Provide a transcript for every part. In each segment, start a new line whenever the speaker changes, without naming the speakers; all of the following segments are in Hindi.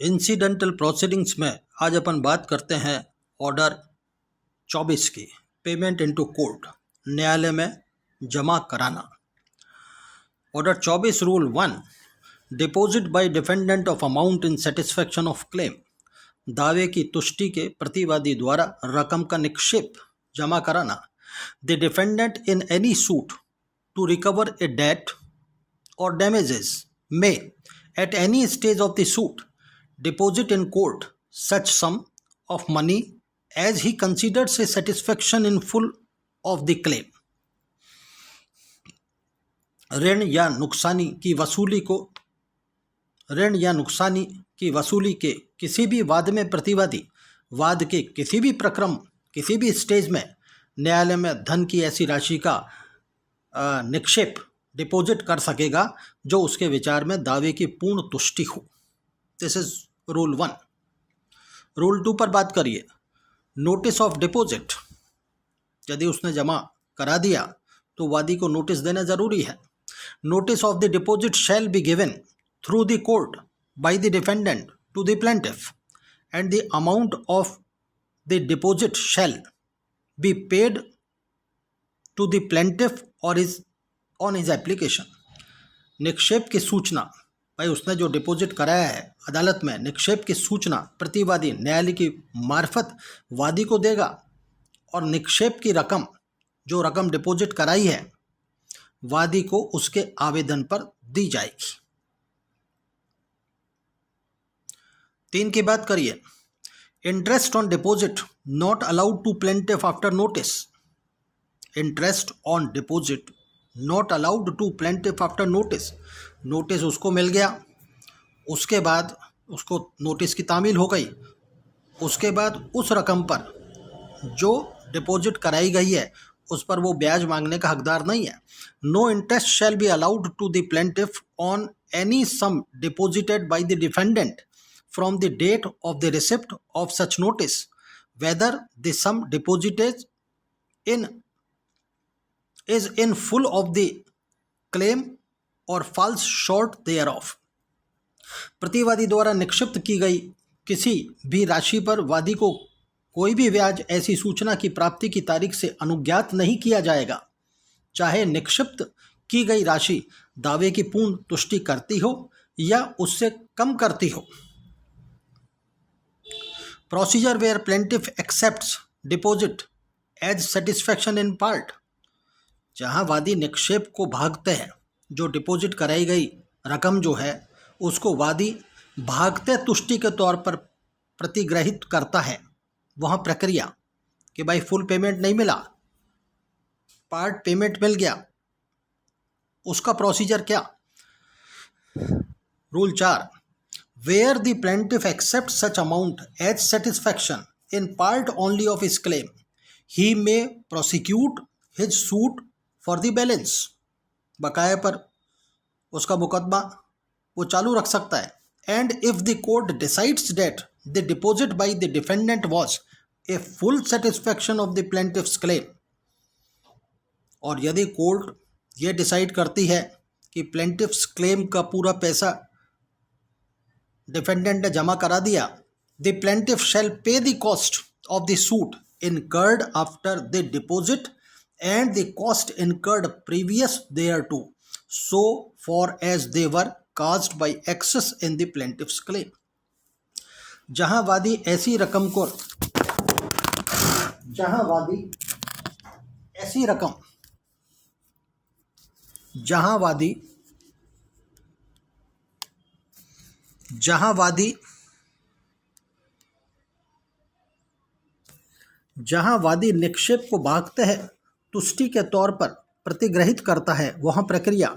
इंसिडेंटल प्रोसीडिंग्स में आज अपन बात करते हैं ऑर्डर 24 की, पेमेंट इनटू कोर्ट, न्यायालय में जमा कराना। Order 24 rule 1, deposit by defendant of amount in satisfaction of claim. दावे की तुष्टि के प्रतिवादी द्वारा रकम का निक्षेप जमा कराना। The defendant in any suit to recover a debt or damages may at any stage of the suit deposit in court such sum of money as he considers a satisfaction in full of the claim। ऋण या नुकसानी की वसूली के किसी भी वाद में प्रतिवादी वाद के किसी भी प्रक्रम किसी भी स्टेज में न्यायालय में धन की ऐसी राशि का निक्षेप डिपॉजिट कर सकेगा जो उसके विचार में दावे की पूर्ण तुष्टि हो। This is rule 1। रूल 2 पर बात करिए। नोटिस ऑफ डिपॉजिट, यदि उसने जमा करा दिया तो वादी को नोटिस देना जरूरी है। Notice of the deposit shall be given through the court by the defendant to the plaintiff and the amount of the deposit shall be paid to the plaintiff और इज ऑन हिज एप्लीकेशन। निक्षेप की सूचना, भाई उसने जो डिपॉजिट कराया है अदालत में, निक्षेप की सूचना प्रतिवादी न्यायालय की मार्फत वादी को देगा और निक्षेप की रकम, जो रकम डिपॉजिट कराई है, वादी को उसके आवेदन पर दी जाएगी। 3 की बात करिए। Interest on deposit not allowed to plaintiff after notice. Interest on deposit not allowed to plaintiff after notice. Notice उसको मिल गया, उसके बाद उसको नोटिस की तामील हो गई, उसके बाद उस रकम पर जो डिपॉजिट कराई गई है उस पर वो ब्याज मांगने का हकदार नहीं है। No interest shall be allowed to the plaintiff on any sum deposited by the defendant from the date of the receipt of such notice whether the sum deposited is in full of the claim or falls short thereof। प्रतिवादी द्वारा निक्षिप्त की गई किसी भी राशि पर वादी को कोई भी ब्याज ऐसी सूचना की प्राप्ति की तारीख से अनुज्ञात नहीं किया जाएगा, चाहे निक्षिप्त की गई राशि दावे की पूर्ण तुष्टि करती हो या उससे कम करती हो। Procedure where plaintiff accepts deposit as satisfaction in part. जहां वादी निक्षेप को भागते हैं, जो डिपॉजिट कराई गई रकम जो है उसको वादी भागते तुष्टि के तौर पर प्रतिग्रहित करता है, वहाँ प्रक्रिया कि भाई फुल पेमेंट नहीं मिला, पार्ट पेमेंट मिल गया, उसका प्रोसीजर क्या। Rule 4, where the plaintiff accept such amount as satisfaction in part only of his claim he may prosecute his suit for the balance. बकाया पर उसका मुकदमा वो चालू रख सकता है। And if the court decides that the deposit by the defendant was a full satisfaction of the plaintiff's claim, और यदि कोर्ट ये डिसाइड करती है कि प्लेंटिफ्स क्लेम का पूरा पैसा डिफेंडेंट ने जमा करा दिया, द प्लेंटिफ शैल पे the cost of the suit incurred after the deposit and the cost incurred previous thereto so far as they were caused by excess in the plaintiff's claim। जहां वादी ऐसी रकम जहां वादी निक्षेप को भागते हैं तुष्टि के तौर पर प्रतिग्रहित करता है, वहाँ प्रक्रिया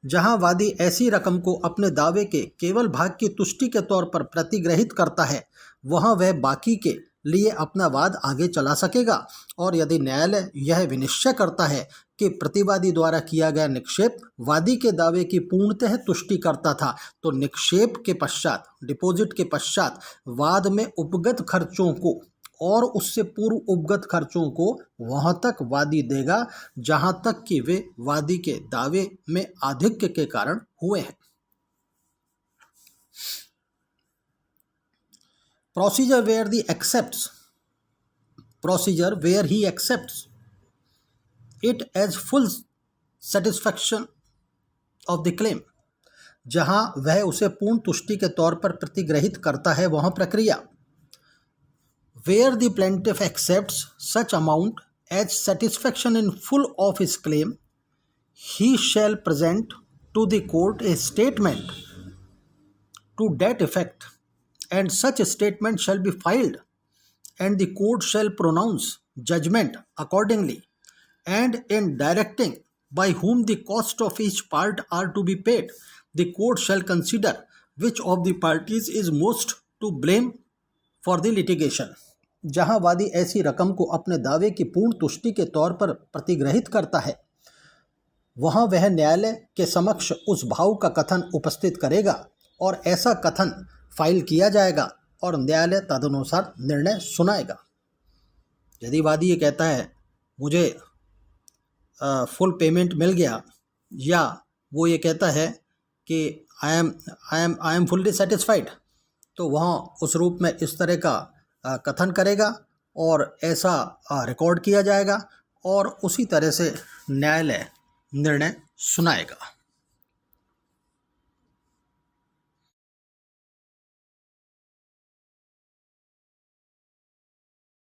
जहां वादी ऐसी रकम को अपने दावे के केवल भाग की तुष्टि के तौर पर प्रतिग्रहित करता है, वहाँ वह बाकी के लिए अपना वाद आगे चला सकेगा। और यदि न्यायालय यह विनिश्चय करता है कि प्रतिवादी द्वारा किया गया निक्षेप वादी के दावे की पूर्णतः तुष्टि करता था, तो निक्षेप के पश्चात, डिपॉजिट के पश्चात वाद में उपगत खर्चों को और उससे पूर्व उपगत खर्चों को वहां तक वादी देगा जहां तक कि वे वादी के दावे में आधिक्य के कारण हुए हैं। procedure where he accepts it as full satisfaction of the claim, जहां वह उसे पूर्ण तुष्टि के तौर पर प्रतिग्रहित करता है वहां प्रक्रिया। Where the plaintiff accepts such amount as satisfaction in full of his claim, he shall present to the court a statement to that effect, and such a statement shall be filed, and the court shall pronounce judgment accordingly, and in directing by whom the cost of each part are to be paid, the court shall consider which of the parties is most to blame for the litigation। जहां वादी ऐसी रकम को अपने दावे की पूर्ण तुष्टि के तौर पर प्रतिग्रहित करता है, वहां वह न्यायालय के समक्ष उस भाव का कथन उपस्थित करेगा और ऐसा कथन फाइल किया जाएगा और न्यायालय तदनुसार निर्णय सुनाएगा। यदि वादी ये कहता है मुझे फुल पेमेंट मिल गया, या वो ये कहता है कि आई एम फुल्ली सेटिस्फाइड, तो वहाँ उस रूप में इस तरह का कथन करेगा और ऐसा रिकॉर्ड किया जाएगा और उसी तरह से न्यायालय निर्णय सुनाएगा।